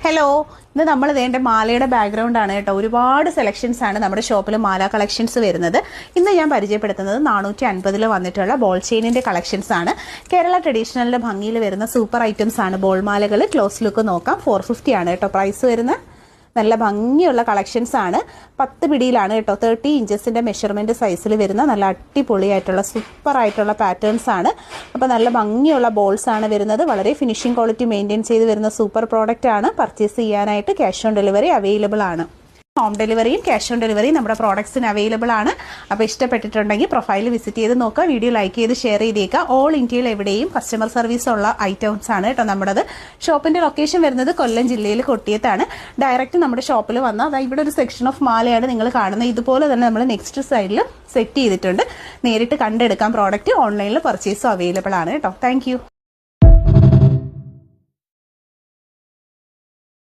Hello, ഇന്ന് നമ്മൾ ഇതിൻ്റെ മാലയുടെ ബാക്ക്ഗ്രൗണ്ട് ആണ് കേട്ടോ. ഒരുപാട് സെലക്ഷൻസ് ആണ് നമ്മുടെ ഷോപ്പിൽ മാല കളക്ഷൻസ് വരുന്നത്. ഇന്ന് ഞാൻ പരിചയപ്പെടുത്തുന്നത് 450 വന്നിട്ടുള്ള ബോൾ ചെയിനിൻ്റെ കളക്ഷൻസ് ആണ്. കേരള ട്രഡീഷണലിൻ്റെ ഭംഗിയിൽ വരുന്ന സൂപ്പർ ഐറ്റംസ് ആണ് ബോൾ മാലകൾ. ക്ലോസ് ലുക്ക് നോക്കാം. 450 ആണ് കേട്ടോ പ്രൈസ് വരുന്നത്. നല്ല ഭംഗിയുള്ള കളക്ഷൻസ് ആണ്. 10 പിടിയിലാണ് കേട്ടോ. 30 ഇഞ്ചസിൻ്റെ മെഷർമെൻറ്റ് സൈസിൽ വരുന്ന നല്ല അടിപൊളിയായിട്ടുള്ള സൂപ്പർ ആയിട്ടുള്ള പാറ്റേൺസ് ആണ്. അപ്പോൾ നല്ല ഭംഗിയുള്ള ബോൾസ് ആണ് വരുന്നത്. വളരെ ഫിനിഷിംഗ് ക്വാളിറ്റി മെയിൻറ്റെയിൻ ചെയ്ത് വരുന്ന സൂപ്പർ പ്രോഡക്റ്റ് ആണ്. പർച്ചേസ് ചെയ്യാനായിട്ട് ക്യാഷ് ഓൺ ഡെലിവറി അവൈലബിൾ ആണ്. ഹോം ഡെലിവറിയും ക്യാഷ് ഓൺ ഡെലിവറിയും നമ്മുടെ പ്രോഡക്ട്സിന് അവൈലബിൾ ആണ്. അപ്പോൾ ഇഷ്ടപ്പെട്ടിട്ടുണ്ടെങ്കിൽ പ്രൊഫൈൽ വിസിറ്റ് ചെയ്ത് നോക്കുക. വീഡിയോ ലൈക്ക് ചെയ്ത് ഷെയർ ചെയ്തേക്കുക. ഓൾ ഇന്ത്യയിൽ എവിടെയും കസ്റ്റമർ സർവീസ് ഉള്ള ഐറ്റംസ് ആണ് കേട്ടോ നമ്മുടേത്. ഷോപ്പിൻ്റെ ലൊക്കേഷൻ വരുന്നത് കൊല്ലം ജില്ലയിൽ കൊട്ടിയത്താണ്. ഡയറക്റ്റ് നമ്മുടെ ഷോപ്പിൽ വന്നാൽ അതായത് ഇവിടെ ഒരു സെക്ഷൻ ഓഫ് മാലയാണ് നിങ്ങൾ കാണുന്നത്. ഇതുപോലെ തന്നെ നമ്മൾ നെക്സ്റ്റ് സൈഡിൽ സെറ്റ് ചെയ്തിട്ടുണ്ട്. നേരിട്ട് കണ്ടെടുക്കാം പ്രോഡക്റ്റ്. ഓൺലൈനിൽ പർച്ചേസും അവൈലബിൾ ആണ് കേട്ടോ. താങ്ക്